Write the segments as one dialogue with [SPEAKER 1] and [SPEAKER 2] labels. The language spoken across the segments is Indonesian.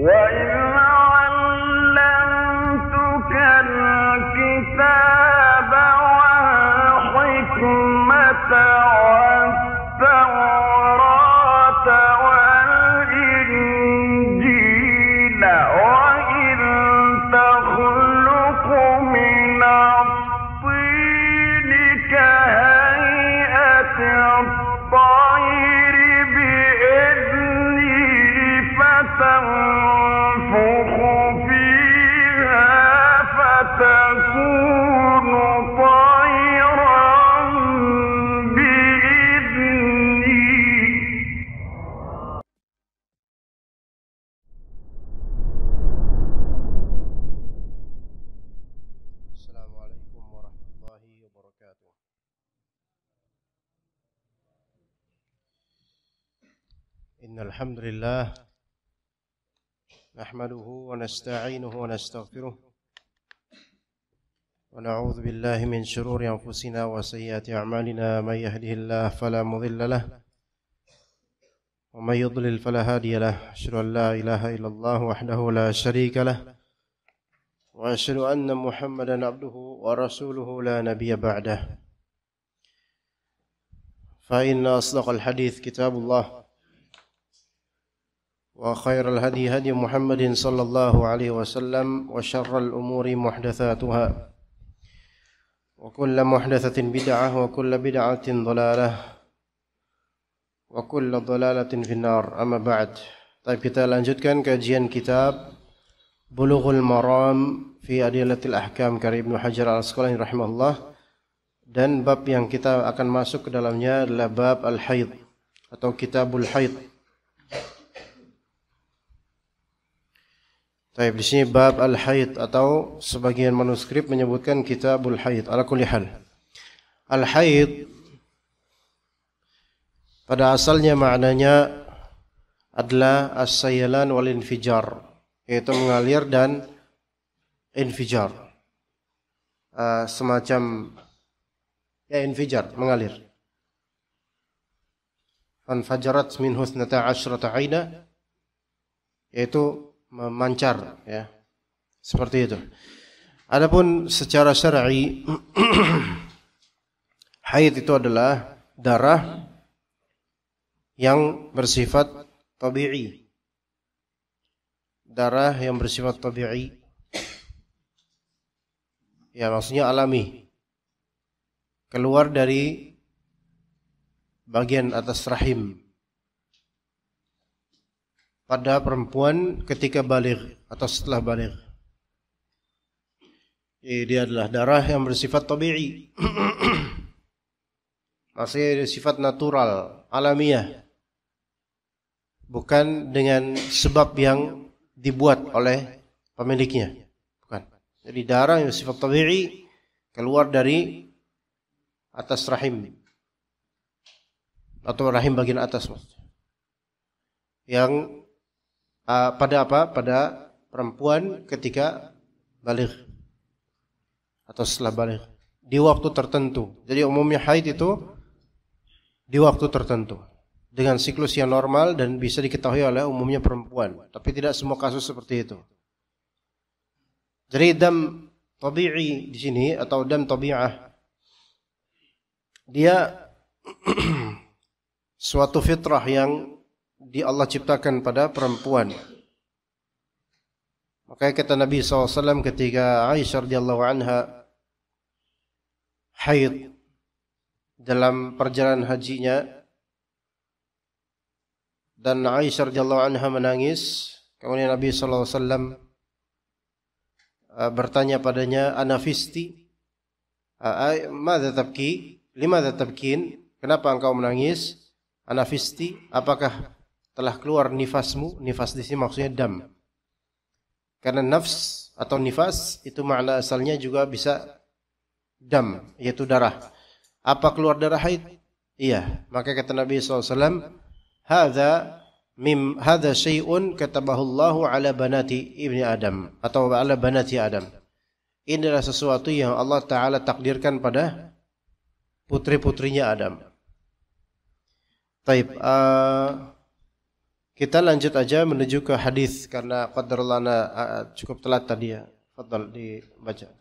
[SPEAKER 1] وإذ علمتك الكتاب والحكمة والتوراة والإنجيل وإذ تخلق من الطين كهيئة الطير بإذني فتنفخ فيها فتكون طيرا بإذني.
[SPEAKER 2] السلام عليكم ورحمة الله وبركاته. إن الحمد لله نحمده ونستعينه ونستغفره ونعوذ بالله من شرور أنفسنا وسيئات أعمالنا. من يهده الله فلا مضل له ومن يضلل فلا هادي له. أشهد أن لا إله إلا الله وحده لا شريك له وأشهد أن محمدا عبده ورسوله لا نبي بعده. فإن أصدق الحديث كتاب الله وخير الهدي هدي محمد صلى الله عليه وسلم وشر الأمور محدثاتها وكل محدثة بدعة وكل بدعة ضلالة وكل ضلالة في النار. أما بعد. Kita lanjutkan kajian kitab Bulughul Maram fi Adillatil Ahkam karya Ibnu Hajar Al-Asqalani rahimahullah, dan bab yang kita akan masuk ke dalamnya adalah bab al-haid atau kitabul haid. Di sini bab al-haid atau sebagian manuskrip menyebutkan kitabul haid. Ala kulli hal, al-haid pada asalnya maknanya adalah as-sayyalan wal infijar, yaitu mengalir dan infijar, semacam infijar, mengalir. Fanfajarat minhu 12 aina, yaitu memancar, ya, seperti itu. Adapun secara syar'i haid itu adalah darah yang bersifat tabi'i. Darah yang bersifat tabi'i, ya, maksudnya alami, keluar dari bagian atas rahim pada perempuan ketika baligh atau setelah baligh. Dia adalah darah yang bersifat tabi'i. Maksudnya sifat natural, alamiah, bukan dengan sebab yang dibuat oleh pemiliknya, bukan. Jadi darah yang bersifat tabi'i keluar dari atas rahim atau rahim bagian atas, yang pada apa? Pada perempuan ketika baligh atau setelah baligh di waktu tertentu. Jadi umumnya haid itu di waktu tertentu dengan siklus yang normal dan bisa diketahui oleh umumnya perempuan, tapi tidak semua kasus seperti itu. Jadi dam tabi'i di sini atau dam tabi'ah, dia suatu fitrah yang Allah ciptakan pada perempuan. Makanya kata Nabi SAW ketika Aisyah radhiyallahu anha haid dalam perjalanan hajinya, dan Aisyah radhiyallahu anha menangis, kemudian Nabi SAW bertanya padanya, anafisti, madza tabki, limadza tabkin, kenapa engkau menangis? Anafisti, apakah telah keluar nifasmu? Nifas di sini maksudnya dam. Karena nafs atau nifas itu makna asalnya juga bisa dam, yaitu darah. Apa keluar darah haid? Iya. Maka kata Nabi SAW, hadza syai'un katabahu Allahu ala banati ibni Adam atau ala banati Adam. Ini adalah sesuatu yang Allah Ta'ala takdirkan pada putri-putrinya Adam. Taib. Kita lanjut aja menuju ke hadis karena qadarulana cukup telat tadi ya. Fadhal dibaca.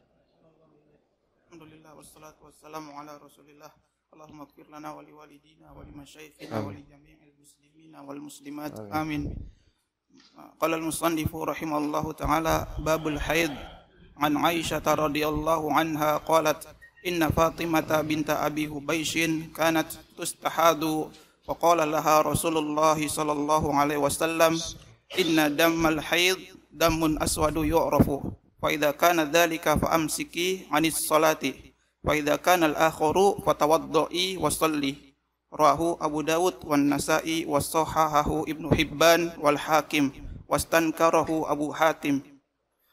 [SPEAKER 3] Alhamdulillah wassalatu wassalamu ala Rasulillah. Allahumma ighfir lana wa liwalidina wa limasyayikhina wa li jami'il muslimina wal muslimat. Amin. Qala al-musannifu rahimallahu ta'ala babul haid an Aisyah radhiyallahu anha qalat inna Fatimata binta Abi Hubaishin kanat tustahadu wa qala laha Rasulullah sallallahu alaihi wasallam inna dammal haid damun aswadu yu'rafu fa idza kana dhalika fa amsiki 'anis salati fa idza kana al-akharu fatawaddai wa shalli rawahu Abu Dawud wan Nasa'i wa sahahahu Ibnu Hibban wal Hakim wastankarahu Abu Hatim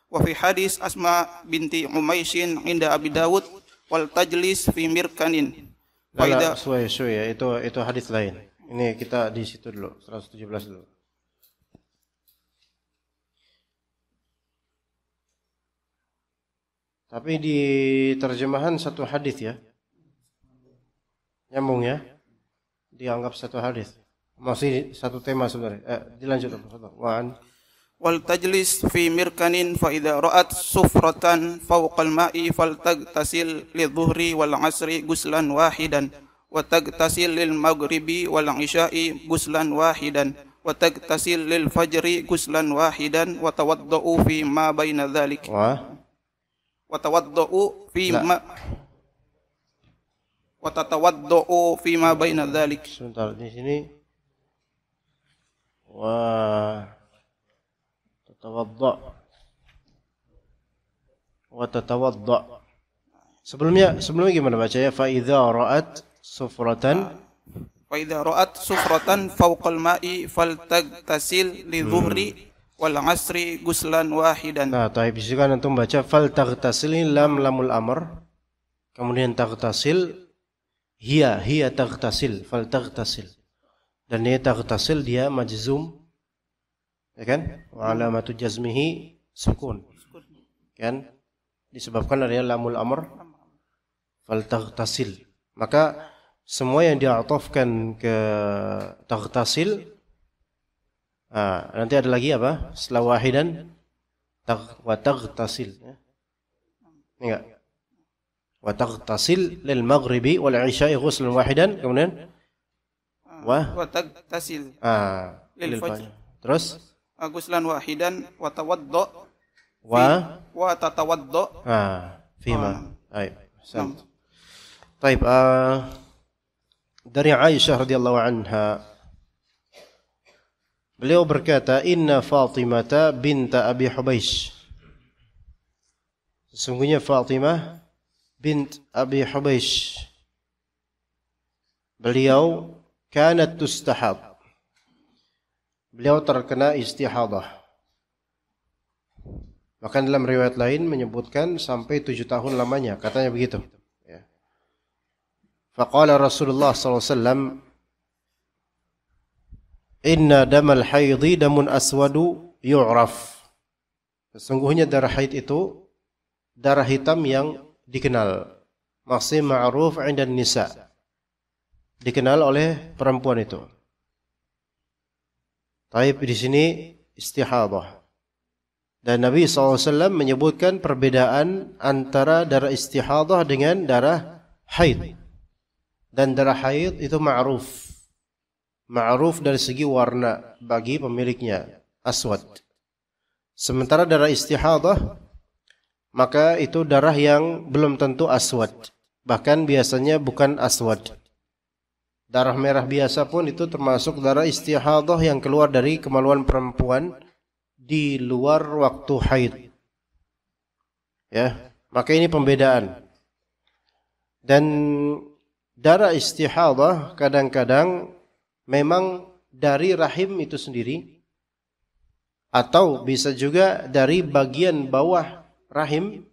[SPEAKER 3] wa fi hadis Asma binti Umaishin inda Abi Dawud wal tajlis fi mirkanin
[SPEAKER 2] Wala ya, itu hadis lain. Ini kita di situ dulu, 117 dulu. Tapi di terjemahan satu hadis ya. Nyambung ya. Dianggap satu hadis. Masih satu tema sebenarnya. Dilanjut Wan.
[SPEAKER 3] wal tajlis fi mirkanin fa idza ra'at sufratan fawqal ma'i faltagtasil lidh-dhuhri wal 'asri ghuslan wahidan wa tagtasil lil maghribi wal 'isya'i ghuslan wahidan wa tagtasil lil fajri ghuslan wahidan wa tawaddau fi ma baina dzalik wa tawaddau fi ma wa tatawaddau fi ma baina dzalik.
[SPEAKER 2] Sebentar di sini wa tatawadda. Sebelumnya gimana bacanya? Fa idza ra'at sufratan fawqal ma'i faltagtasil lidh-dhuhri wal 'asri ghuslan wahidan. Nah, taib silakan antum baca faltagtasil lamul amr. Kemudian tagtasil hiya tagtasil faltagtasil. Dan dia tagtasil dia majzum. Ya kan? Wa alamatu jazmihi sukun. Kan? Disebabkan adanya lamul amr faltaghtasil. Maka semua yang di'athafkan ke taghtasil nanti ada lagi apa? Setelah wahidan wa taghtasil ya. Enggak. Wa taghtasil lil maghribi wal 'isya'i ghuslan wahidan, kemudian wa
[SPEAKER 3] taghtasil
[SPEAKER 2] lil fajr. Terus
[SPEAKER 3] ghuslan wahidan wa tawadda wa tatawadda
[SPEAKER 2] fima. Baik. Baik, dari Aisyah radhiyallahu anha beliau berkata inna Fatimah binta Abi Hubaish, sesungguhnya Fatimah bint Abi Hubaish beliau kanat tustahab, beliau terkena istihadah. Bahkan dalam riwayat lain menyebutkan sampai 7 tahun lamanya, katanya begitu. Ya. Faqala Rasulullah SAW, inna damal haidhi damun aswadu yu'raf. Sesungguhnya darah haid itu darah hitam yang dikenal. Masih ma'ruf 'indan nisa. Dikenal oleh perempuan itu. Taib di sini istihadah. Dan Nabi SAW menyebutkan perbedaan antara darah istihadah dengan darah haid. Dan darah haid itu ma'ruf. Ma'ruf dari segi warna bagi pemiliknya, aswad. Sementara darah istihadah, maka itu darah yang belum tentu aswad. Bahkan biasanya bukan aswad. Darah merah biasa pun itu termasuk darah istihadah yang keluar dari kemaluan perempuan di luar waktu haid. Ya, maka ini pembedaan. Dan darah istihadah kadang-kadang memang dari rahim itu sendiri, atau bisa juga dari bagian bawah rahim,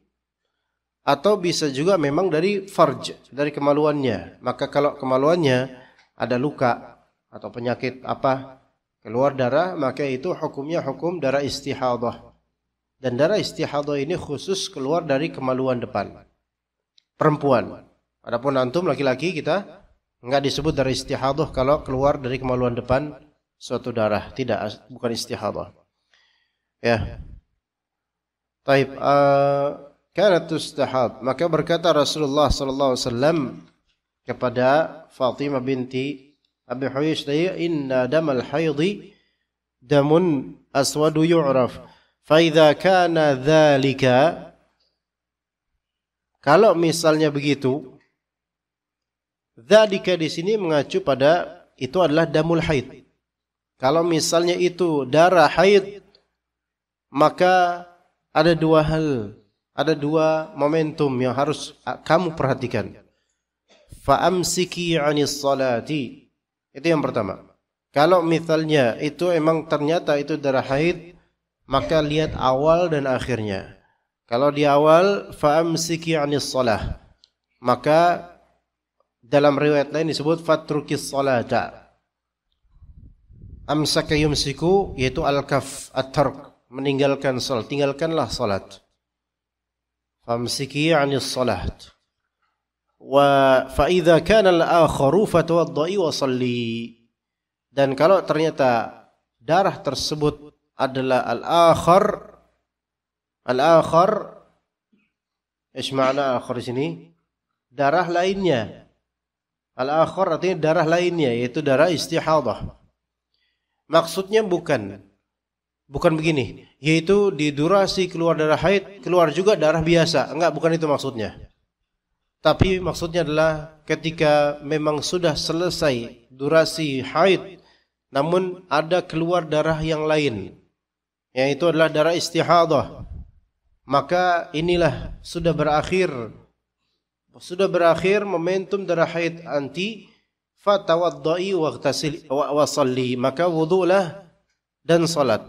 [SPEAKER 2] atau bisa juga memang dari farj, dari kemaluannya. Maka kalau kemaluannya ada luka atau penyakit apa, keluar darah, maka itu hukumnya hukum darah istihadah. Dan darah istihadah ini khusus keluar dari kemaluan depan perempuan. Adapun antum laki-laki kita enggak disebut darah istihadah kalau keluar dari kemaluan depan suatu darah, tidak, bukan istihadah. Ya. Taib, kanat tustahab. Maka berkata Rasulullah sallallahu alaihi wasallam kepada Fatimah binti Abi Hubaysh, inna damal haidhi damun aswadu yu'raf. Fa idza kana dzalika, kalau misalnya begitu, dzalika di sini mengacu pada itu adalah damul haid. Kalau misalnya itu darah haid, maka ada dua hal, ada dua momentum yang harus kamu perhatikan. Fa'amsiki 'anis salati. Itu yang pertama. Kalau misalnya itu emang ternyata itu darah haid, maka lihat awal dan akhirnya. Kalau di awal fa'amsiki 'anis salah, maka dalam riwayat lain disebut fatrukis salata. Amsaka yumsiku, yaitu al-kaf, at-tark, meninggalkan salat, tinggalkanlah salat. Famsiki 'anis salat. Wa fa idza kana al-akharu fatawaddai wa shalli. Dan kalau ternyata darah tersebut adalah al-akhar, ايش معنى akhar di sini? Darah lainnya. Al-akhar artinya darah lainnya, yaitu darah istihadah. Maksudnya bukan begini, yaitu di durasi keluar darah haid, keluar juga darah biasa. Enggak, bukan itu maksudnya. Tapi maksudnya adalah ketika memang sudah selesai durasi haid, namun ada keluar darah yang lain, yaitu adalah darah istihadah. Maka inilah sudah berakhir momentum darah haid anti, fatawaddai wa shalli, maka wudu'lah dan salat.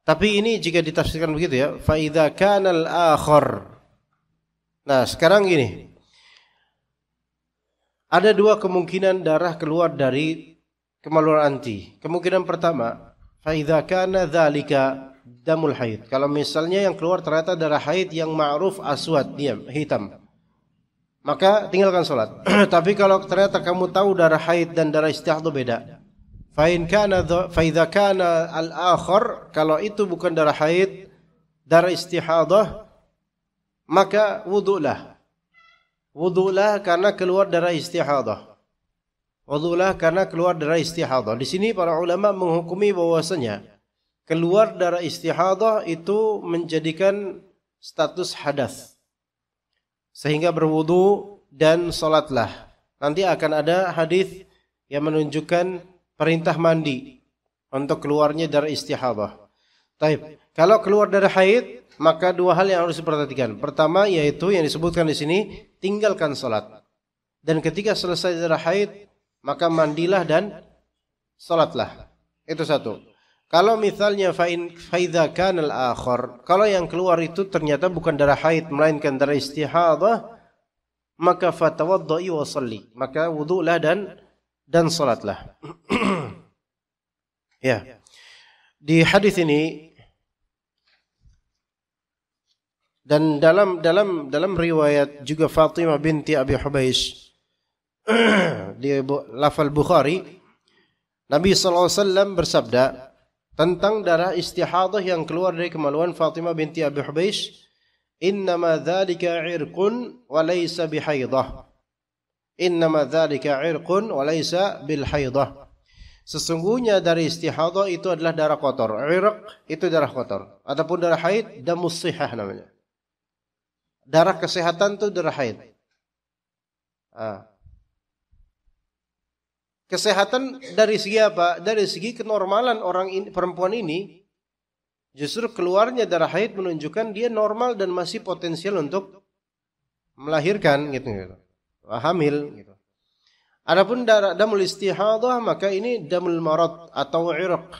[SPEAKER 2] Tapi ini jika ditafsirkan begitu ya, fa idza kana al-akhar. Nah, sekarang gini. Ada dua kemungkinan darah keluar dari kemaluan anti. Kemungkinan pertama, fa idza kana dzalika damul haid. Kalau misalnya yang keluar ternyata darah haid yang ma'ruf aswad, hitam, maka tinggalkan salat. Tapi kalau ternyata kamu tahu darah haid dan darah istihadah beda, fa idza kana al-akhar, kalau itu bukan darah haid, darah istihadah, maka wudu'lah karena keluar darah istihadah. Di sini para ulama menghukumi bahwasanya keluar darah istihadah itu menjadikan status hadas, sehingga berwudu dan salatlah. Nanti akan ada hadis yang menunjukkan perintah mandi untuk keluarnya darah istihadah. Taib. Kalau keluar darah haid, maka dua hal yang harus diperhatikan. Pertama yaitu yang disebutkan di sini, tinggalkan salat. Dan ketika selesai darah haid, maka mandilah dan salatlah. Itu satu. Kalau misalnya fa idza kana al-akhar, kalau yang keluar itu ternyata bukan darah haid melainkan darah istihadah, maka fatawaddai wa shalli, maka wudu'lah dan salatlah. Ya. Di hadis ini dan dalam riwayat juga Fatimah binti Abi Hubaysh di lafal Bukhari, Nabi sallallahu alaihi wasallam bersabda tentang darah istihadah yang keluar dari kemaluan Fatimah binti Abi Hubaysh, innama dzalika 'irqun wa laysa bihaidah. Innama dzalika 'irqun wa laysa bilhaidah. Sesungguhnya dari istihadah itu adalah darah kotor. 'Irq itu darah kotor. Adapun darah haid damus shihah namanya. Darah kesehatan itu darah haid. Kesehatan dari segi apa? Dari segi kenormalan orang ini, perempuan ini, justru keluarnya darah haid menunjukkan dia normal dan masih potensial untuk melahirkan gitu. Hamil gitu. Adapun darah damul istihadah, maka ini damul marad atau 'irq,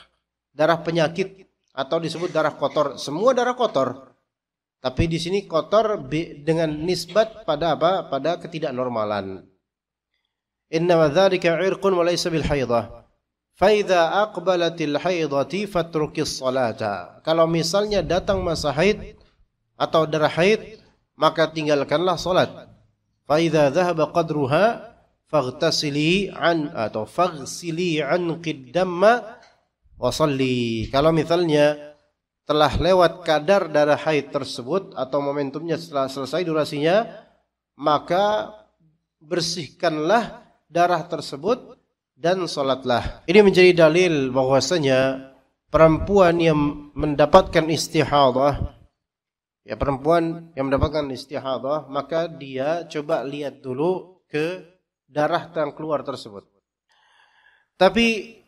[SPEAKER 2] darah penyakit atau disebut darah kotor. Semua darah kotor. Tapi di sini kotor dengan nisbat pada apa? Pada ketidaknormalan. Innama dzalika 'irqun wa laysa bil haidah. Fa idza aqbalatil haidati fatrukis salata. Kalau misalnya datang masa haid atau darah haid, maka tinggalkanlah salat. Fa idza dhahaba qadruha faghtasili an atau faghsili anqid damma wasalli. Kalau misalnya telah lewat kadar darah haid tersebut atau momentumnya setelah selesai durasinya, maka bersihkanlah darah tersebut dan salatlah. Ini menjadi dalil bahwasanya perempuan yang mendapatkan istihadah, ya perempuan yang mendapatkan istihadah, maka dia coba lihat dulu ke darah yang keluar tersebut. Tapi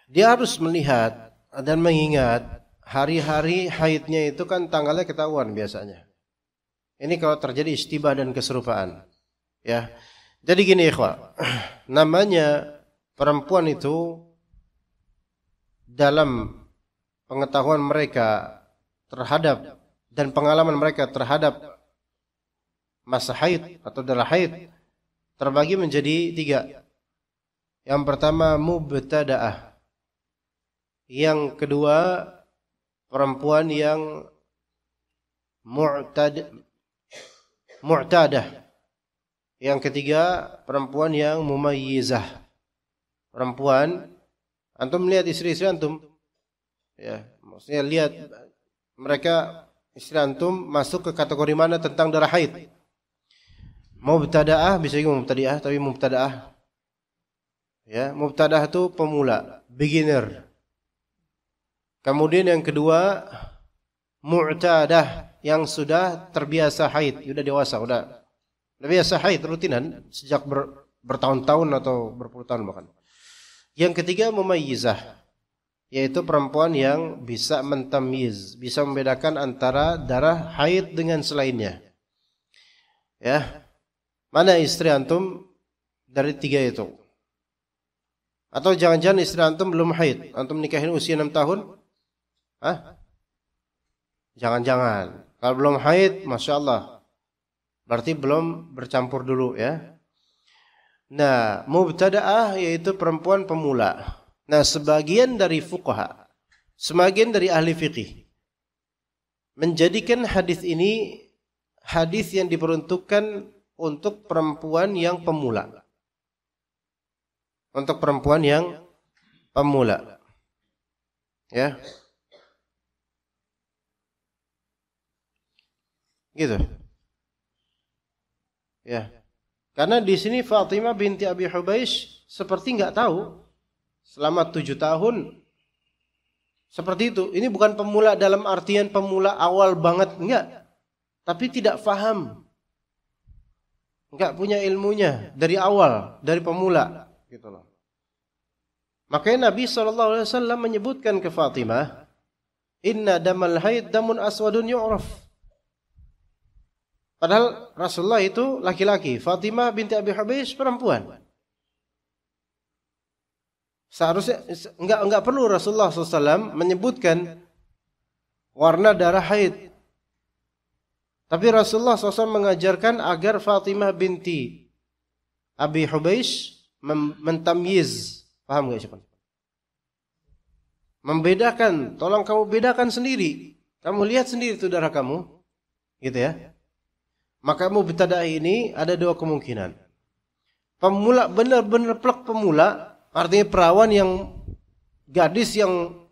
[SPEAKER 2] dia harus melihat dan mengingat hari-hari haidnya itu kan tanggalnya ketahuan biasanya. Ini kalau terjadi istibah dan keserupaan. Ya. Jadi gini ikhwah, namanya perempuan itu dalam pengetahuan mereka terhadap dan pengalaman mereka terhadap masa haid atau darah haid terbagi menjadi 3. Yang pertama mubtada'ah. Yang kedua perempuan yang mu'tadah. Yang ketiga perempuan yang mumayyizah. Perempuan, antum lihat istri-istri antum, ya, maksudnya lihat mereka istri antum masuk ke kategori mana tentang darah haid. Mubtada'ah bisa juga mubtadi'ah, tapi mubtada'ah, ya, mubtada'ah itu pemula, beginner. Kemudian yang kedua mu'tadah, yang sudah terbiasa haid, sudah dewasa, sudah biasa haid rutinan sejak bertahun-tahun atau berpuluh tahun bahkan. Yang ketiga mumayyizah, yaitu perempuan yang bisa mentamyiz, bisa membedakan antara darah haid dengan selainnya. Ya. Mana istri antum dari 3 itu? Atau jangan-jangan istri antum belum haid, antum nikahin usia 6 tahun? Hah? Jangan-jangan. Kalau belum haid, Masya Allah, berarti belum bercampur dulu ya. Nah, mubtada'ah yaitu perempuan pemula. Nah, sebagian dari fuqaha, sebagian dari ahli fikih menjadikan hadis ini hadis yang diperuntukkan untuk perempuan yang pemula. Untuk perempuan yang pemula. Ya. Gitu. Ya. Karena di sini Fatimah binti Abi Hubaish seperti enggak tahu selama 7 tahun seperti itu. Ini bukan pemula dalam artian pemula awal banget, enggak. Tapi tidak faham. Enggak punya ilmunya dari awal, dari pemula, gitu loh. Makanya Nabi SAW menyebutkan ke Fatimah, "Inna damal haid damun aswadun yu'raf." Padahal Rasulullah itu laki-laki, Fatimah binti Abi Hubaish perempuan. Seharusnya enggak perlu Rasulullah SAW menyebutkan warna darah haid. Tapi Rasulullah SAW mengajarkan agar Fatimah binti Abi Hubaish mentamyiz. Paham gak siapa? Membedakan. Tolong kamu bedakan sendiri. Kamu lihat sendiri itu darah kamu. Gitu ya. Maka mubtada'ah ini ada 2 kemungkinan. Pemula, benar-benar plek pemula. Artinya perawan yang gadis yang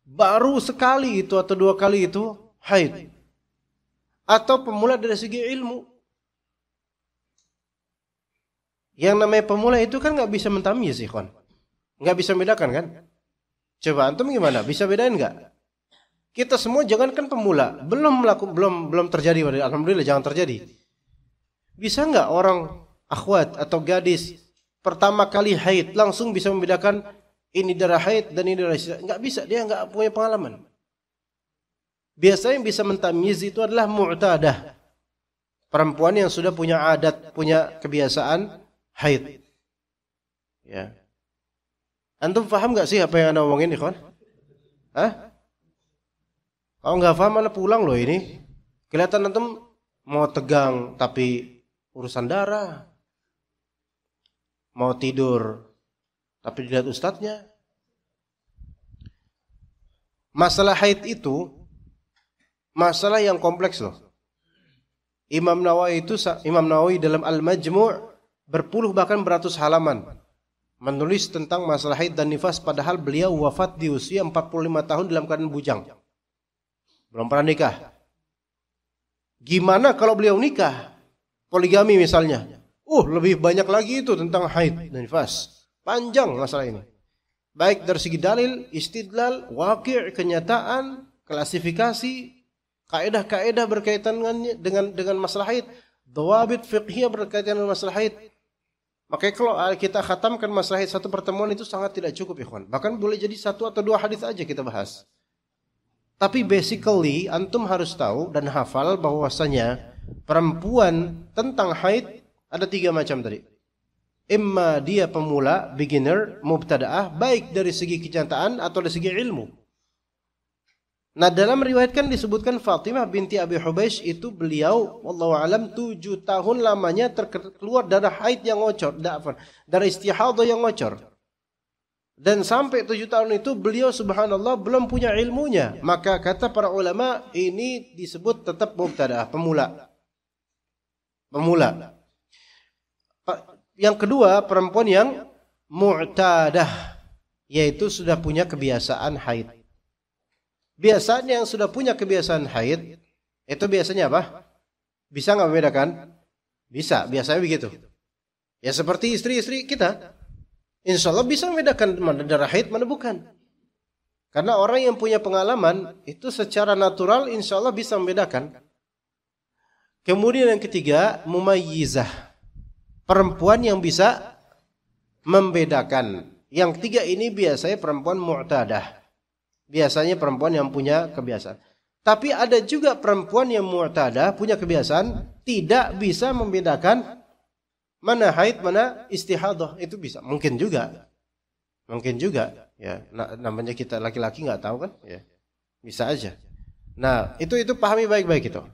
[SPEAKER 2] baru sekali itu atau 2 kali itu haid. Atau pemula dari segi ilmu. Yang namanya pemula itu kan gak bisa mentamyiz, ikhwan. Gak bisa bedakan kan? Coba antum gimana? Bisa bedain gak? Kita semua jangankan pemula, belum terjadi, alhamdulillah jangan terjadi. Bisa gak orang akhwat atau gadis pertama kali haid langsung bisa membedakan ini darah haid dan ini darah istihad? Gak bisa, dia gak punya pengalaman. Biasanya yang bisa mentamyiz itu adalah mu'tadah. Perempuan yang sudah punya adat, punya kebiasaan haid. Ya. Antum paham gak sih apa yang anda omongin, ikhwan? Hah? Kalau nggak paham anda pulang loh ini. Kelihatan antum mau tegang tapi urusan darah. Mau tidur tapi dilihat ustadznya. Masalah haid itu masalah yang kompleks loh. Imam Nawawi dalam Al-Majmu' berpuluh bahkan beratus halaman menulis tentang masalah haid dan nifas padahal beliau wafat di usia 45 tahun dalam keadaan bujang. Belum pernah nikah. Gimana kalau beliau nikah? Poligami misalnya. Lebih banyak lagi itu tentang haid dan nifas. Panjang masalah ini. Baik dari segi dalil, istidlal, waqi', kenyataan, klasifikasi, kaedah-kaedah berkaitan dengan masalah haid, dhawabit fiqhiyah berkaitan dengan masalah haid. Makanya kalau kita khatamkan masalah haid satu pertemuan itu sangat tidak cukup, ikhwan. Bahkan boleh jadi 1 atau 2 hadis aja kita bahas. Tapi basically antum harus tahu dan hafal bahwasanya perempuan tentang haid ada 3 macam tadi. Imma dia pemula, beginner, mubtada'ah, baik dari segi kenyataan atau dari segi ilmu. Nah, dalam riwayat kan disebutkan Fatimah binti Abi Hubeish itu beliau wallahu alam 7 tahun lamanya terkeluar darah haid yang ngocor, darah istihadah yang ngocor. Dan sampai 7 tahun itu beliau subhanallah belum punya ilmunya. Maka kata para ulama ini disebut tetap mubtada'ah, pemula. Yang kedua, perempuan yang mu'tadah, yaitu sudah punya kebiasaan haid. Biasanya yang sudah punya kebiasaan haid, itu biasanya apa? Bisa nggak membedakan? Bisa, biasanya begitu. Ya seperti istri-istri kita. Insya Allah bisa membedakan mana darah haid, mana bukan. Karena orang yang punya pengalaman, itu secara natural insya Allah bisa membedakan. Kemudian yang ketiga, mumayyizah. Perempuan yang bisa membedakan. Yang ketiga ini biasanya perempuan mu'tadah. Biasanya perempuan yang punya kebiasaan. Tapi ada juga perempuan yang mu'tadah, punya kebiasaan, tidak bisa membedakan mana haid, mana istihadah. Itu bisa. Mungkin juga. Ya, namanya kita laki-laki nggak tahu kan? Ya, bisa aja. Nah, itu pahami baik-baik itu.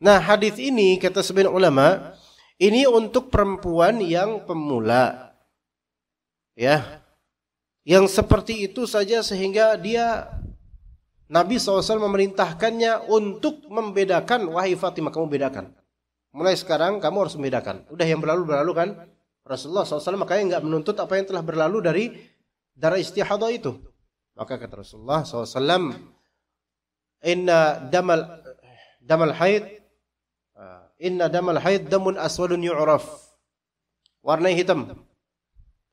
[SPEAKER 2] Nah, hadis ini kata sebagian ulama, ini untuk perempuan yang pemula. Ya. Yang seperti itu saja sehingga dia Nabi SAW memerintahkannya untuk membedakan, wahai Fatimah kamu bedakan. Mulai sekarang kamu harus membedakan. Udah yang berlalu kan? Rasulullah SAW makanya enggak menuntut apa yang telah berlalu dari darah istihadah itu. Maka kata Rasulullah SAW, Inna damal haid damun aswadun yu'raf. Warna hitam.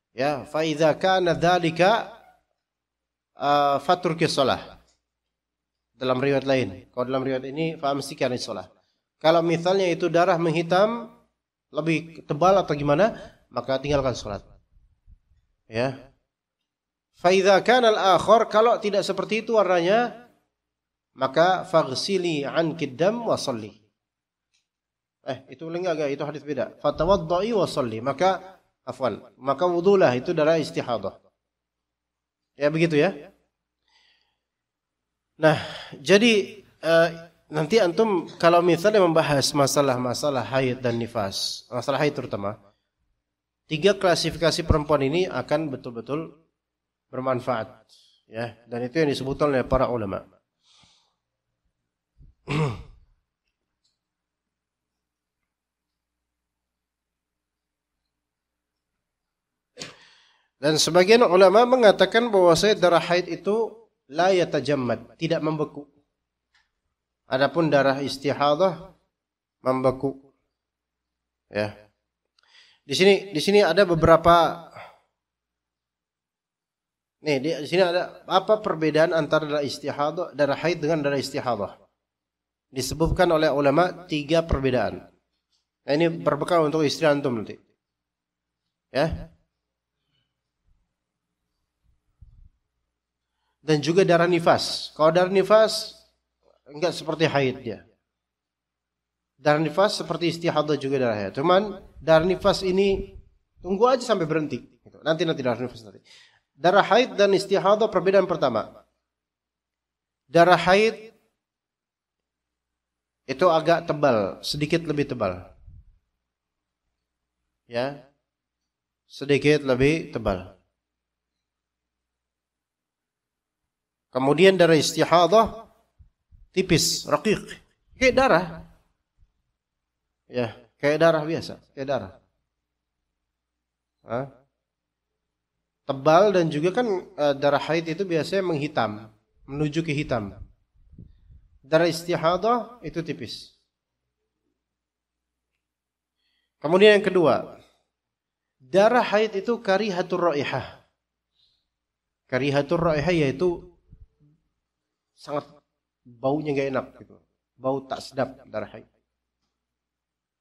[SPEAKER 2] Ya, fa idza kana dzalika fatruki shalah. Dalam riwayat lain. Kalau dalam riwayat ini fa amsiki anis shalah. Kalau misalnya itu darah menghitam lebih tebal atau gimana, maka tinggalkan salat. Ya. Fa idza kana al-akhar, kalau tidak seperti itu warnanya, maka faghsili anki dam wa shalli. Itu enggak, itu hadis beda. Fatawaddai wa shalli, maka wudulah, itu darah istihadah. Ya begitu ya. Nah, jadi nanti antum kalau misalnya membahas masalah haid dan nifas, masalah haid terutama, 3 klasifikasi perempuan ini akan betul-betul bermanfaat, ya. Dan itu yang disebutkan oleh para ulama. Dan sebagian ulama mengatakan bahwasanya darah haid itu la yatajammad, tidak membeku. Adapun darah istihadah membeku. Ya. Di sini ada beberapa. Di sini ada apa perbedaan antara darah haid dengan darah istihadah? Disebutkan oleh ulama 3 perbedaan. Nah, ini berbekal untuk istri antum nanti. Ya. Dan juga darah nifas. Kalau darah nifas enggak seperti haid dia. Darah nifas seperti istihadah juga darah haid. Cuman darah nifas ini tunggu aja sampai berhenti. Nanti darah nifas nanti. Darah haid dan istihadah perbedaan pertama. Darah haid itu agak tebal, sedikit lebih tebal. Ya. Sedikit lebih tebal. Kemudian darah istihadah tipis, raqiq, kayak darah. Ya, kayak darah biasa, kayak darah. tebal dan juga kan darah haid itu biasanya menghitam, menuju ke hitam. Darah istihadah itu tipis. Kemudian yang kedua, darah haid itu karihatur raihah. Karihatur raihah yaitu sangat baunya gak enak gitu. Bau tak sedap darah haid.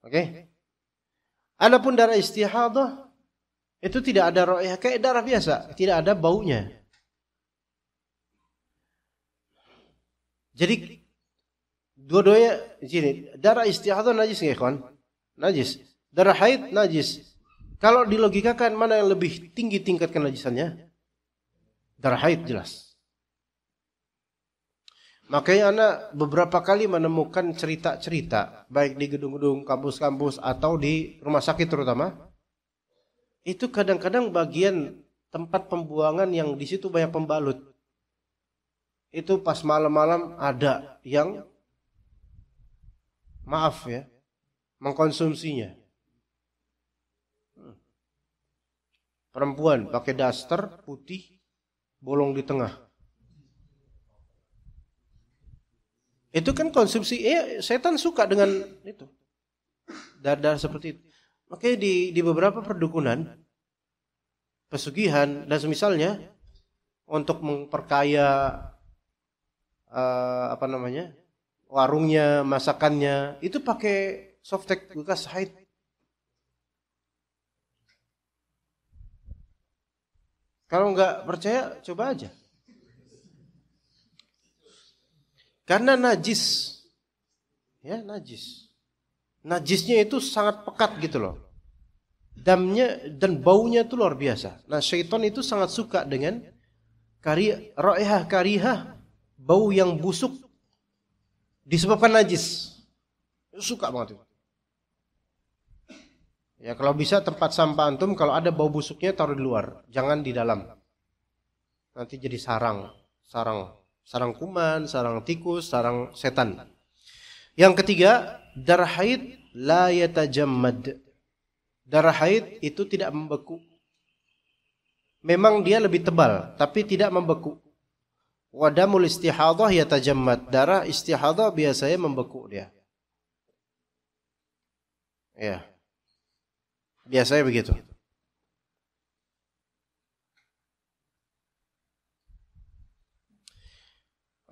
[SPEAKER 2] Oke? Adapun darah istihadah itu tidak ada raihah, kayak darah biasa, tidak ada baunya. Jadi dua-duanya sini, darah istihadah najis enggak, ikhwan? Najis. Darah haid najis. Kalau dilogikakan mana yang lebih tinggi tingkat kenajisannya? Darah haid jelas. Makanya anak beberapa kali menemukan cerita-cerita, baik di gedung-gedung, kampus-kampus atau di rumah sakit terutama, itu kadang-kadang bagian tempat pembuangan yang di situ banyak pembalut. Itu pas malam-malam ada yang maaf ya, mengkonsumsinya. Perempuan pakai daster putih, bolong di tengah. Itu kan konsumsi, setan suka dengan itu. Darah seperti itu. Makanya di beberapa perdukunan, pesugihan dan semisalnya, untuk memperkaya warungnya, masakannya, itu pakai softtek bekas haid. Kalau nggak percaya, coba aja. Karena najis, ya najis. Najisnya itu sangat pekat gitu loh. Damnya dan baunya itu luar biasa. Nah, syaitan itu sangat suka dengan raihah karihah, bau yang busuk disebabkan najis. Suka banget itu. Ya kalau bisa tempat sampah antum kalau ada bau busuknya taruh di luar, jangan di dalam. Nanti jadi sarang kuman, sarang tikus, sarang setan. Yang ketiga, darah haid la yatajammad. Darah haid itu tidak membeku. Memang dia lebih tebal, tapi tidak membeku. Wa damul istihadah yatajammad. Darah istihadah biasanya membeku dia. Ya. Biasanya begitu.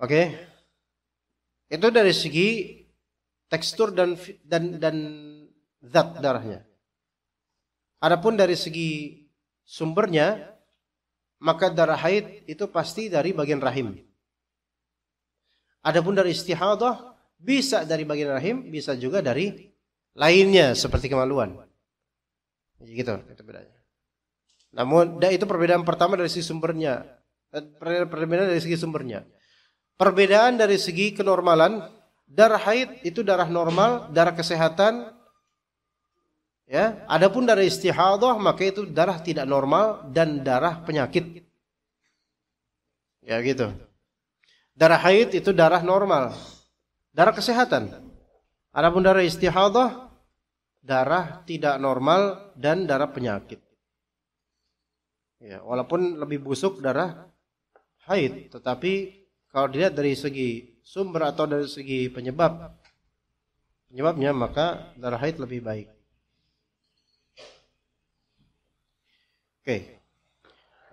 [SPEAKER 2] Oke. Itu dari segi tekstur dan zat darahnya. Adapun dari segi sumbernya, maka darah haid itu pasti dari bagian rahim. Adapun dari istihadah bisa dari bagian rahim, bisa juga dari lainnya seperti kemaluan. Gitu, itu bedanya. Namun itu perbedaan pertama dari segi sumbernya. Perbedaan dari segi sumbernya. Perbedaan dari segi kenormalan, darah haid itu darah normal, darah kesehatan. Ya, adapun darah istihadah maka itu darah tidak normal dan darah penyakit. Ya gitu. Darah haid itu darah normal, darah kesehatan. Adapun darah istihadah darah tidak normal dan darah penyakit. Ya, walaupun lebih busuk darah haid, tetapi kalau dilihat dari segi sumber atau dari segi penyebabnya maka darah haid lebih baik. Oke.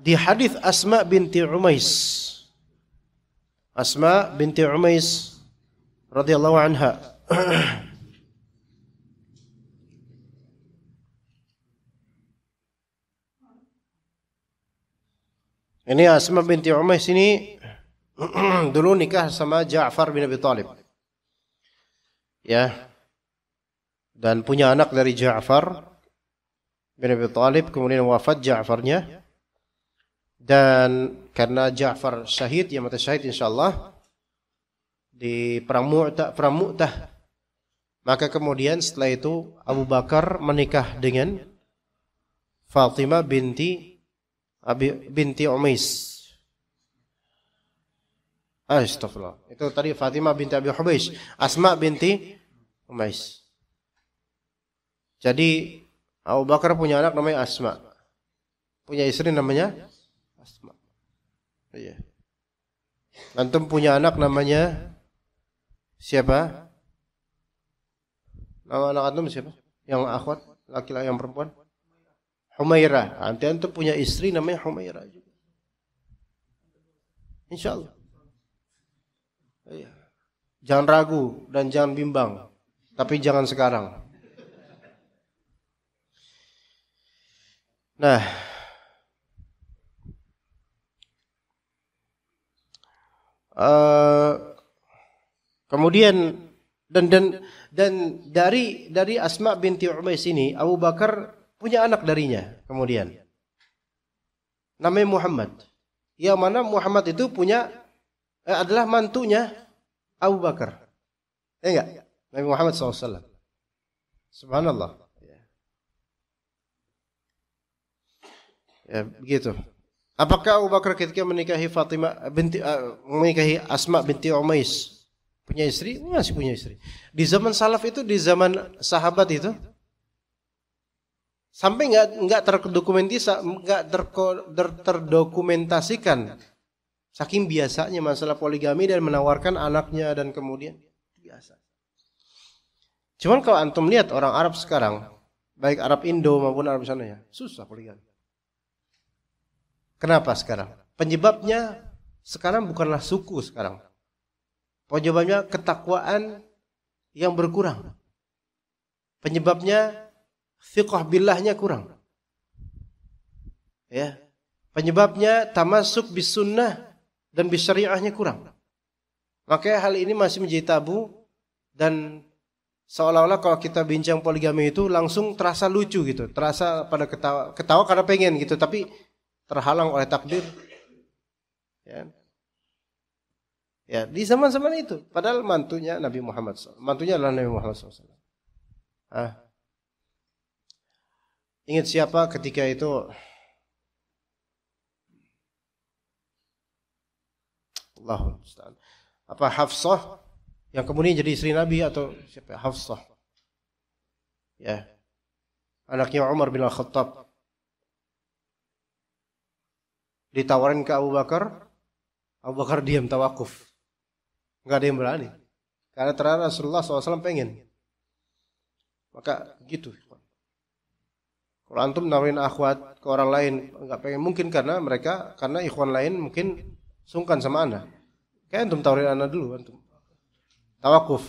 [SPEAKER 2] Di hadis Asma binti Umais radhiyallahu anha. Ini Asma binti Umais ini dulu nikah sama Ja'far bin Abi Thalib. Ya. Dan punya anak dari Ja'far bin Abi Thalib, kemudian wafat Ja'farnya. Dan karena Ja'far syahid, ya mati syahid insyaallah di perang Mu'tah. Maka kemudian setelah itu Abu Bakar menikah dengan Fatimah binti Umais. Astagfirullah. Itu tadi Fatimah binti Abi Hubeish, Asma binti Umais. Jadi Abu Bakar punya anak namanya Asma. Punya istri namanya Asma. Iya. Antum punya anak namanya siapa? Nama anak antum siapa? Yang akhwat, laki-laki yang perempuan? Humairah. Nanti antum punya istri namanya Humairah juga. Insyaallah. Iya. Jangan ragu dan jangan bimbang. Tapi jangan sekarang. Nah, kemudian dan dari Asma binti Umais ini Abu Bakar punya anak darinya kemudian namanya Muhammad. Yang mana Muhammad itu punya adalah mantunya Abu Bakar. Ya enggak? Nabi Muhammad SAW. Subhanallah. Ya, begitu. Apakah Abu Bakar ketika menikahi menikahi Asma binti Umais punya istri? Masih punya istri. Di zaman salaf itu, di zaman sahabat itu, sampai nggak terdokumentasikan. Saking biasanya masalah poligami dan menawarkan anaknya dan kemudian biasa. Cuman kalau antum lihat orang Arab sekarang, baik Arab Indo maupun Arab sana ya, susah poligami. Kenapa sekarang? Penyebabnya sekarang bukanlah suku sekarang. Penyebabnya ketakwaan yang berkurang. Penyebabnya thiqah billahnya kurang. Ya. Penyebabnya tamasuk bis sunnah dan bis syariahnya kurang. Makanya hal ini masih menjadi tabu dan seolah-olah kalau kita bincang poligami itu langsung terasa lucu gitu. Terasa pada ketawa karena pengen gitu, tapi terhalang oleh takdir. Ya. Ya, di zaman-zaman itu padahal mantunya Nabi Muhammad SAW. Mantunya adalah Nabi Muhammad SAW. Ingat siapa ketika itu Allahu musta'an. Apa Hafsah yang kemudian jadi istri Nabi atau siapa? Hafsah. Ya. Anaknya Umar bin Al-Khattab. Ditawarin ke Abu Bakar diam tawakuf. Enggak ada yang berani. Karena ternyata Rasulullah SAW pengen. Maka gitu. Kalau antum nawarin akhwat ke orang lain enggak pengen, mungkin karena ikhwan lain mungkin sungkan sama ana. Kayak antum tawarin ana dulu antum. Tawakuf.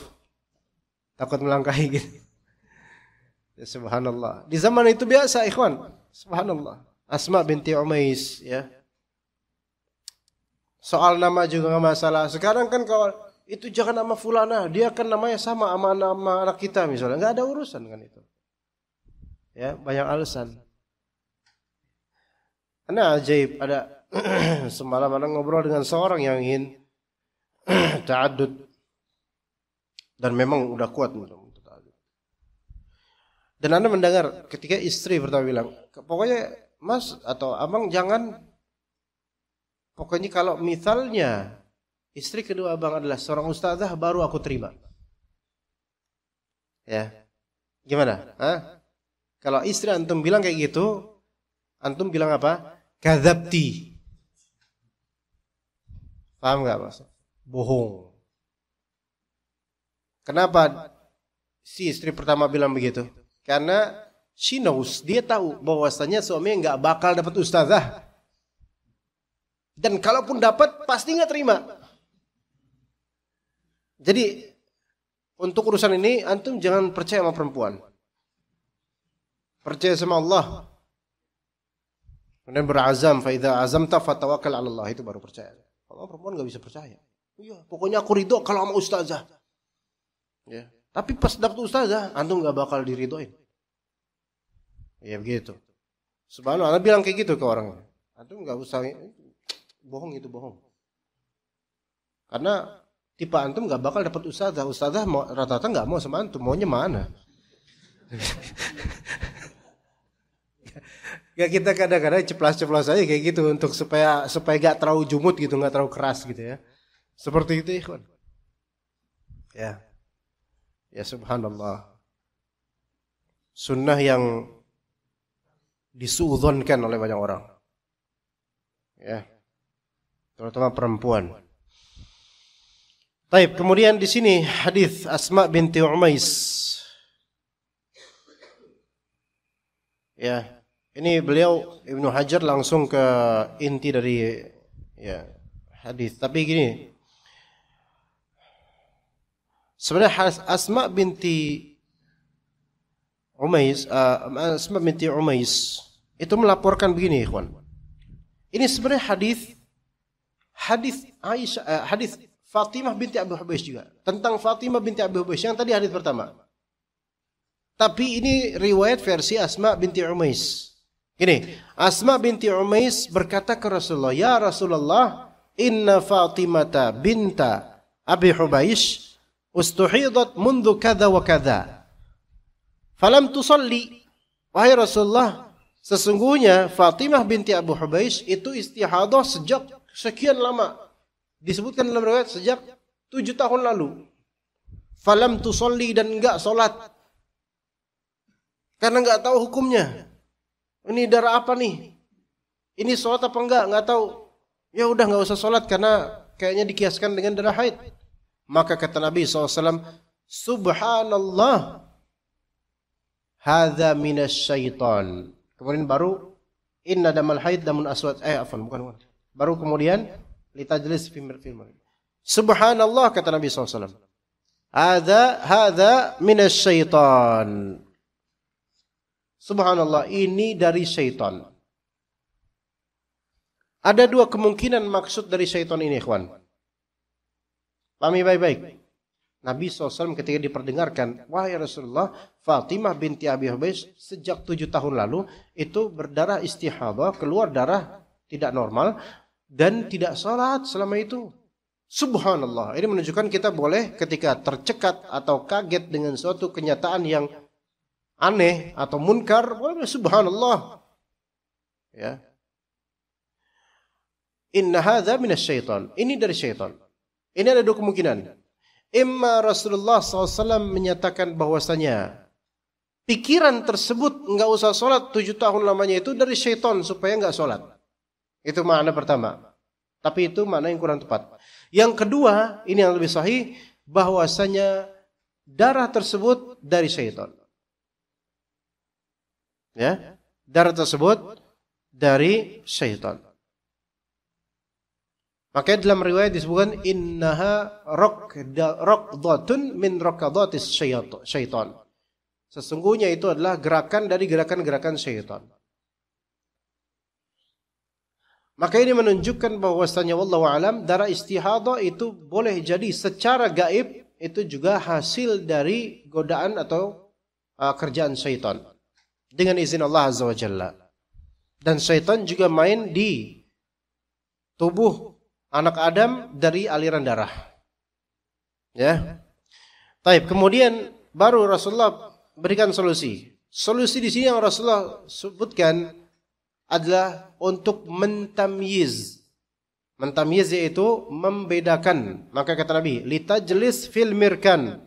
[SPEAKER 2] Takut melangkahi gitu. Ya subhanallah. Di zaman itu biasa ikhwan. Subhanallah. Asma binti Umais ya. Soal nama juga nggak masalah. Sekarang kan kalau itu jangan nama fulana, dia kan namanya sama nama anak kita misalnya, nggak ada urusan kan itu. Ya banyak alasan. Karena ajaib ada semalam ada ngobrol dengan seorang yang ingin ta'addud dan memang udah kuat untuk ta'addud. Dan Anda mendengar ketika istri pertama bilang, pokoknya Mas atau Abang jangan. Pokoknya kalau misalnya istri kedua abang adalah seorang ustazah baru aku terima. Ya. Gimana? Kalau istri antum bilang kayak gitu, antum bilang apa? Kadzabti. Paham enggak Mas? Bohong. Kenapa si istri pertama bilang begitu? Karena she knows, dia tahu bahwasanya suaminya enggak bakal dapat ustazah. Dan kalaupun dapat pasti nggak terima. Jadi untuk urusan ini antum jangan percaya sama perempuan. Percaya sama Allah. Kemudian berazam, fa idza azamta fatawakkal 'ala Allah, itu baru percaya. Kalau perempuan nggak bisa percaya. Iya, pokoknya aku ridho kalau sama ustazah. Ya. Tapi pas dapat ustazah, antum nggak bakal diridhoin. Ya begitu. Subhanallah, Anda bilang kayak gitu ke orang. Antum nggak usah. Bohong itu bohong. Karena tipe antum nggak bakal dapat ustazah. Ustazah rata-rata nggak mau sama antum, maunya mana? Ya kita kadang-kadang ceplas-ceplos aja kayak gitu untuk supaya nggak terlalu jumut gitu, nggak terlalu keras gitu ya. Seperti itu ikhwan. Ya, ya subhanallah. Sunnah yang disuudzonkan oleh banyak orang. Ya. Terutama perempuan. Baik, kemudian di sini hadis Asma binti Umais. Ya, ini beliau Ibnu Hajar langsung ke inti dari ya hadis. Tapi gini, sebenarnya Asma binti Umais, Asma binti Umais itu melaporkan begini, ikhwan. Ini sebenarnya hadis Aisyah, hadis Fatimah binti Abi Hubais juga. Tentang Fatimah binti Abi Hubais yang tadi hadis pertama. Tapi ini riwayat versi Asma binti Umais. Gini, Asma binti Umais berkata ke Rasulullah, "Ya Rasulullah, inna Fatimata binta Abi Hubais ustuhidat mundu kada wa kada. Falam tusalli." Wahai Rasulullah, sesungguhnya Fatimah binti Abu Hubais itu istihadah sejak sekian lama. Disebutkan dalam riwayat sejak 7 tahun lalu. Falam tusalli, dan enggak salat. Karena enggak tahu hukumnya. Ini darah apa nih? Ini salat apa enggak tahu. Ya udah enggak usah salat karena kayaknya dikiaskan dengan darah haid. Maka kata Nabi SAW, "Subhanallah, hadza minasyaitan." Kemudian baru inna damal haid damun aswad. Bukan. Baru kemudian litajlis fi mirfil. Subhanallah, kata Nabi SAW. Hadza minasyaitan. Subhanallah, ini dari syaitan. Ada 2 kemungkinan maksud dari syaitan ini, ikhwan. Pahami baik-baik. Nabi SAW ketika diperdengarkan, wahai Rasulullah, Fatimah binti Abi Hubais sejak 7 tahun lalu itu berdarah istihadah, keluar darah tidak normal dan tidak salat selama itu. Subhanallah. Ini menunjukkan kita boleh ketika tercekat atau kaget dengan suatu kenyataan yang aneh atau munkar, boleh subhanallah. Ya. Inna hadza minasyaitan. Ini dari syaitan. Ini ada 2 kemungkinan. Imma Rasulullah SAW menyatakan bahwasanya pikiran tersebut enggak usah sholat 7 tahun lamanya itu dari syaitan supaya enggak sholat. Itu makna pertama. Tapi itu makna yang kurang tepat. Yang kedua, ini yang lebih sahih, bahwasanya darah tersebut dari syaitan. Ya, darah tersebut dari syaitan. Maka dalam riwayat disebutkan innaha raqdatun min raqadatis syaitan. Sesungguhnya itu adalah gerakan dari gerakan-gerakan syaitan. Maka ini menunjukkan bahwasanya wallahu alam darah istihadah itu boleh jadi secara gaib itu juga hasil dari godaan atau kerjaan syaitan dengan izin Allah Azza wa Jalla. Dan syaitan juga main di tubuh anak Adam dari aliran darah. Ya. Taib. Kemudian baru Rasulullah berikan solusi. Solusi di sini yang Rasulullah sebutkan adalah untuk mentamyiz. Mentamyiz yaitu membedakan. Maka kata Nabi, litajlis fil mirkan.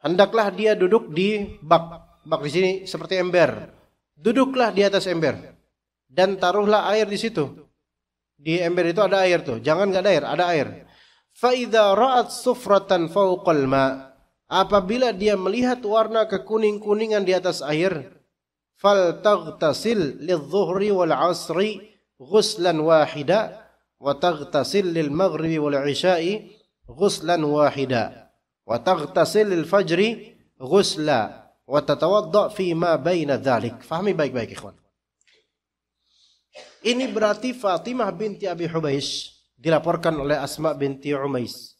[SPEAKER 2] Hendaklah dia duduk di bak. Bak di sini seperti ember. Duduklah di atas ember dan taruhlah air di situ. Di ember itu ada air tuh. Jangan enggak ada air, ada air. Fa idza ra'at sufratan fawqal ma. Apabila dia melihat warna kekuning-kuningan di atas air, fal taghtasil lidh-dhuhri wal 'asri ghuslan wahida wa taghtasil lil maghribi wal 'isya'i ghuslan wahida wa taghtasil lil fajri ghusla wa tatawadda fi ma baina dzalik. Fahami baik-baik ikhwan. Ini berarti Fatimah binti Abi Hubais dilaporkan oleh Asma binti Umais.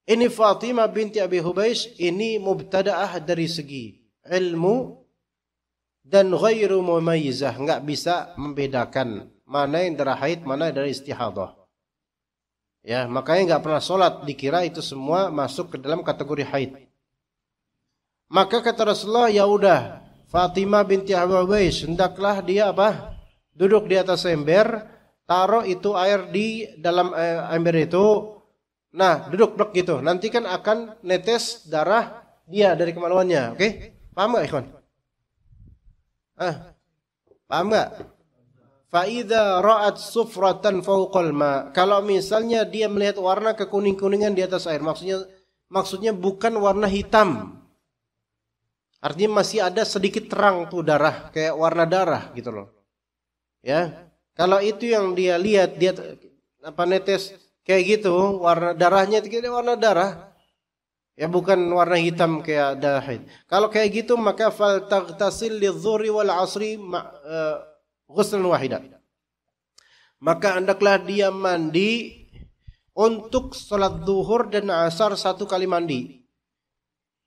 [SPEAKER 2] Ini Fatimah binti Abi Hubais ini mubtada'ah dari segi ilmu dan ghairu mumayyizah, enggak bisa membedakan mana yang darah haid, mana dari istihadah. Ya, makanya enggak pernah salat, dikira itu semua masuk ke dalam kategori haid. Maka kata Rasulullah, ya udah, Fatimah binti Abi Hubais hendaklah dia apa? Duduk di atas ember, taruh itu air di dalam ember itu. Nah, duduk gitu. Nanti kan akan netes darah dia dari kemaluannya. Oke? Paham enggak, ikhwan? Paham enggak? fa idza ra'at sufratan fawqal ma. Kalau misalnya dia melihat warna kekuning-kuningan di atas air, maksudnya bukan warna hitam. Artinya masih ada sedikit terang tuh darah, kayak warna darah gitu loh. Ya. Kalau itu yang dia lihat, dia netes kayak gitu, warna darahnya kayak warna darah. Ya bukan warna hitam kayak darah. Kalau kayak gitu maka fal taghtasil lidzuhri wal 'ashri ghuslan wahida. Maka hendaklah dia mandi untuk salat zuhur dan asar satu kali mandi.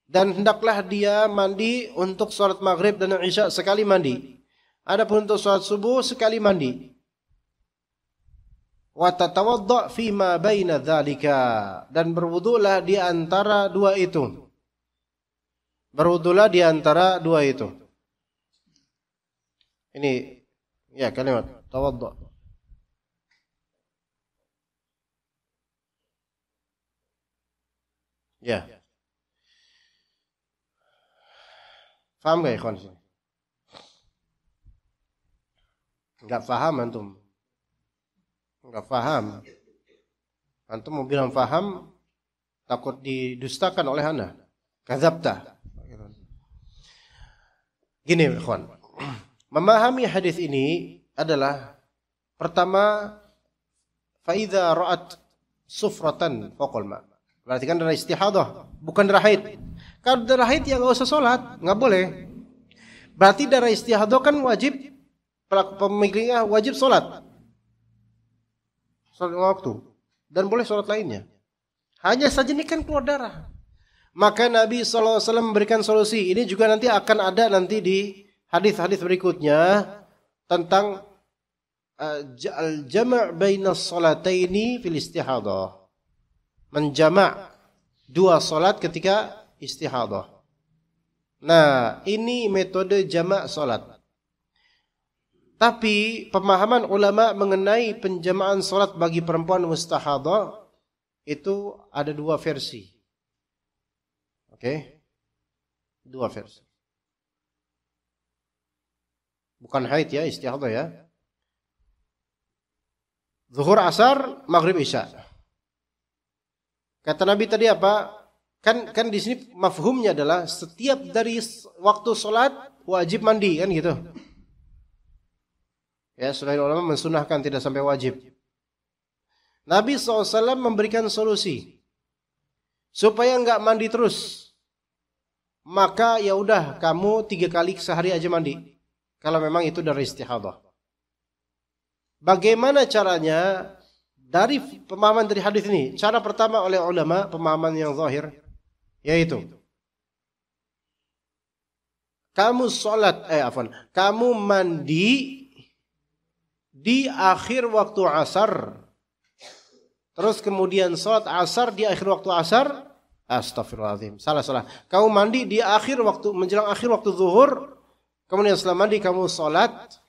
[SPEAKER 2] Dan hendaklah dia mandi untuk salat maghrib dan isya sekali mandi. Adapun untuk salat subuh sekali mandi. Wa tatawadda fi ma baina dzalika, dan berwudulah di antara dua itu. Berwudulah di antara dua itu. Ini ya kalimat tawadda. Ya. Faham gak ikhwan sini? Enggak paham antum. Enggak paham. Antum mau bilang paham, takut didustakan oleh ana. Kadzabta. Gini ikhwan. Memahami hadis ini adalah pertama, fa idza ra'at sufratan faqal ma. Berarti kan darah istihadah, bukan darah haid. Kalau darah haid ya enggak usah salat, enggak boleh. Berarti darah istihadah kan wajib, pemiliknya wajib salat. Salat waktu dan boleh salat lainnya. Hanya saja ini kan keluar darah. Maka Nabi SAW memberikan solusi. Ini juga nanti akan ada nanti di hadis-hadis berikutnya tentang al-jama' bainas salataini fil istihadah. Menjama' dua salat ketika istihadah. Nah, ini metode jama' salat. Tapi pemahaman ulama mengenai penjamaan salat bagi perempuan mustahadah itu ada dua versi. Oke? Dua versi. Bukan haid ya, istihadah ya. Zuhur, asar, maghrib, isya. Kata Nabi tadi apa? Kan di sini mafhumnya adalah setiap dari waktu salat wajib mandi kan gitu. Ya, selain ulama mensunahkan tidak sampai wajib. Nabi SAW memberikan solusi supaya enggak mandi terus. Maka ya udah kamu 3 kali sehari aja mandi. Kalau memang itu dari istihadah. Bagaimana caranya? Dari pemahaman dari hadis ini, cara pertama oleh ulama, pemahaman yang zahir, yaitu kamu kamu mandi di akhir waktu asar, terus kemudian salat asar di akhir waktu asar. Astagfirullahaladzim, salah. Kamu mandi di akhir waktu, menjelang akhir waktu zuhur, kemudian setelah mandi kamu salat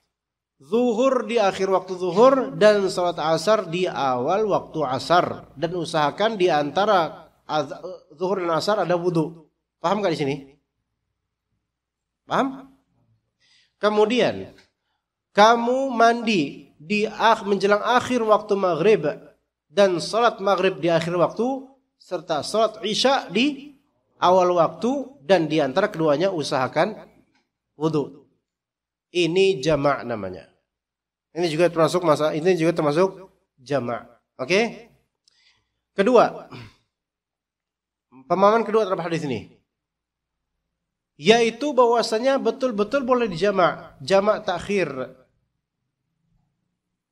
[SPEAKER 2] zuhur di akhir waktu zuhur dan salat asar di awal waktu asar, dan usahakan di antara zuhur dan asar ada wudu. Paham gak di sini? Paham? Kemudian kamu mandi di menjelang akhir waktu maghrib dan salat maghrib di akhir waktu, serta salat isya di awal waktu, dan di antara keduanya usahakan wudu. Ini jama' namanya. Ini juga termasuk jama'. Oke? Kedua, pemahaman kedua terhadap hadis ini, yaitu bahwasanya betul-betul boleh dijama', jama' takhir.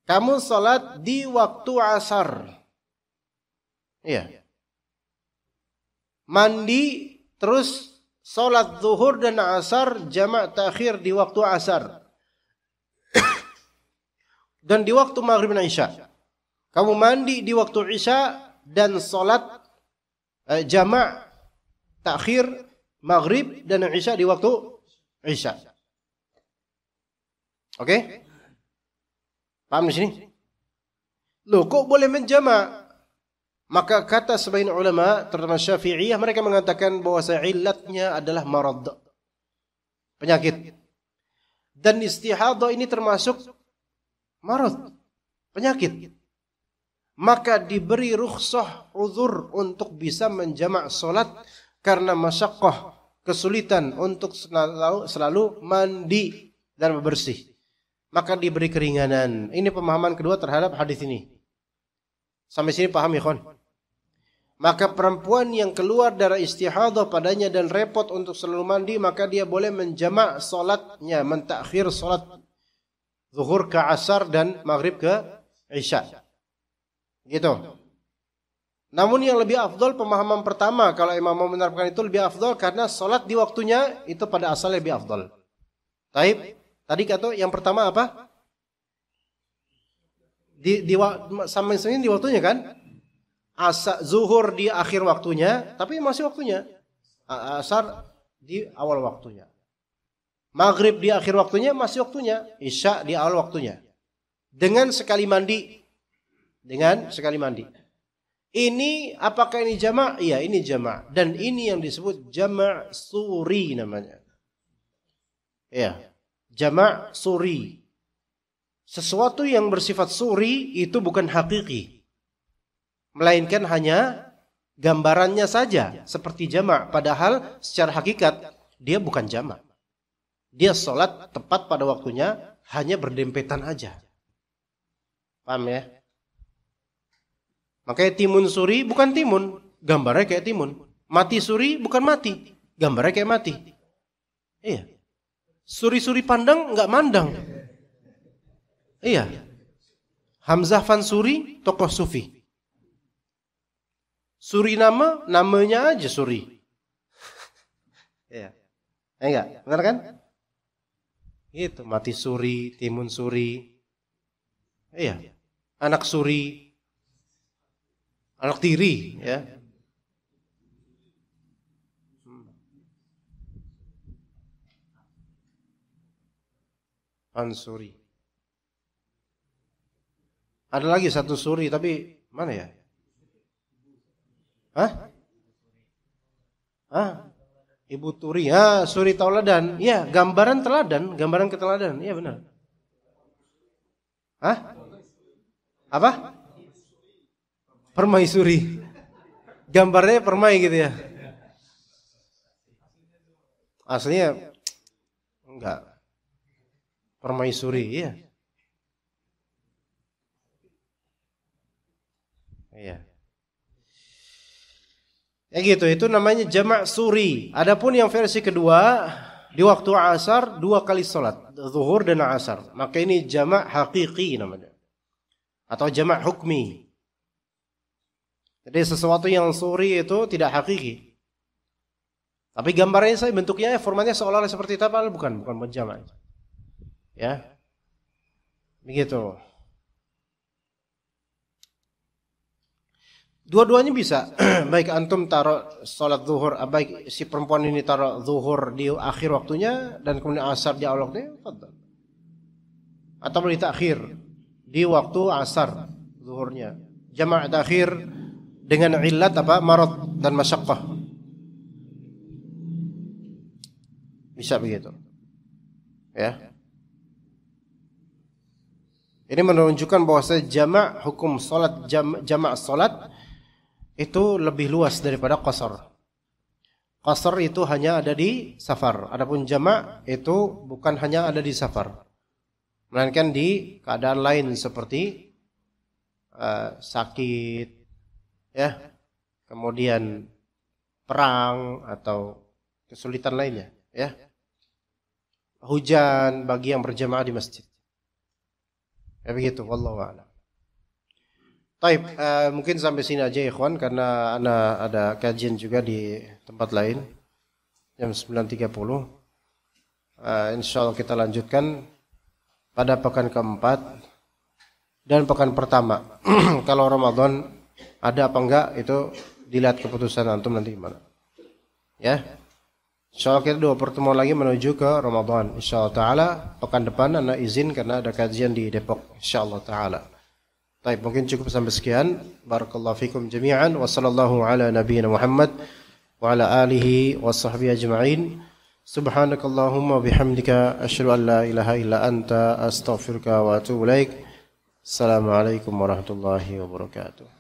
[SPEAKER 2] Kamu salat di waktu asar. Iya. Mandi terus salat zuhur dan asar jama' takhir di waktu asar. Dan di waktu maghrib dan isya. Kamu mandi di waktu isya dan salat jama' takhir maghrib dan isya di waktu isya. Oke? Paham di sini? Loh, kok boleh menjama'? Maka kata sebagian ulama, terutama Syafi'iyah, mereka mengatakan bahwa illatnya adalah marad, penyakit. Dan istihadah ini termasuk marad, penyakit. Maka diberi rukhsah uzur untuk bisa menjamak salat karena masyaqqah, kesulitan untuk selalu mandi dan bersih. Maka diberi keringanan. Ini pemahaman kedua terhadap hadis ini. Sampai sini paham ya, kawan? Maka perempuan yang keluar darah istihadah padanya dan repot untuk selalu mandi, maka dia boleh menjamak salatnya, mentakhir salat zuhur ke asar dan maghrib ke isya. Gitu. Namun yang lebih afdol pemahaman pertama, kalau imam mau menerapkan itu lebih afdol karena salat di waktunya itu pada asalnya lebih afdol. Taib. Tadi kata yang pertama apa? Sama di waktunya kan? Zuhur di akhir waktunya, tapi masih waktunya. Asar di awal waktunya. Maghrib di akhir waktunya, masih waktunya. Isya di awal waktunya. Dengan sekali mandi. Ini apakah ini jamak? Iya, ini jamak. Dan ini yang disebut jamak suri namanya. Iya. Jamak suri. Sesuatu yang bersifat suri itu bukan hakiki. Melainkan hanya gambarannya saja seperti jamak. Padahal secara hakikat dia bukan jamak. Dia sholat tepat pada waktunya, hanya berdempetan aja. Paham ya? Makanya timun suri bukan timun, gambarnya kayak timun. Mati suri bukan mati, gambarnya kayak mati. Iya. Suri-suri pandang nggak mandang. Iya. Hamzah Fansuri tokoh sufi. Suri namanya aja suri. Iya. Enggak, benar kan? Itu mati suri, timun suri. Iya. Anak suri. Anak tiri, ya. Ansuri. Ada lagi satu suri, tapi mana ya? Ibu turi. Suri tauladan. Ya, gambaran teladan, gambaran keteladan. Iya benar. Apa? Permaisuri. Gambarnya permai gitu ya. Aslinya enggak. Permaisuri, iya. Iya. Ya gitu, itu namanya jamak suri. Adapun yang versi kedua, di waktu asar 2 kali salat, zuhur dan asar. Maka ini jamak hakiki namanya. Atau jamak hukmi. Jadi sesuatu yang suri itu tidak hakiki. Tapi gambarnya saya bentuknya formatnya seolah-olah seperti itu, bukan jamak. Ya. Begitu. Dua-duanya bisa. Baik antum taruh salat zuhur, baik si perempuan ini taruh zuhur di akhir waktunya dan kemudian asar di awal waktunya, fadhal. Atau boleh takhir di waktu asar zuhurnya. Jamak takhir dengan illat marad dan masyaqqah. Bisa begitu. Ya. Ini menunjukkan bahwa jamak hukum salat jamak salat itu lebih luas daripada qasar. Qasar itu hanya ada di safar. Adapun jamak itu bukan hanya ada di safar, melainkan di keadaan lain seperti sakit, ya, kemudian perang atau kesulitan lainnya, ya, hujan bagi yang berjamaah di masjid. Ya begitu, wallahu a'lam. Taib, mungkin sampai sini aja ya ikhwan, karena ana ada kajian juga di tempat lain jam 9.30. Insyaallah kita lanjutkan pada pekan keempat dan pekan pertama. Kalau Ramadan ada apa enggak itu dilihat keputusan antum nanti gimana. Ya. Insyaallah kita 2 pertemuan lagi menuju ke Ramadan. Insyaallah taala pekan depan ana izin karena ada kajian di Depok. Insyaallah taala. Baik, mungkin cukup sampai sekian. Barakallahu fikum jami'an wa sallallahu ala nabiyyina Muhammad wa ala alihi wa sahbihi ajma'in. Subhanakallahumma bihamdika asyhadu an la ilaha illa anta astaghfiruka wa atubu ilaik. Assalamualaikum warahmatullahi wabarakatuh.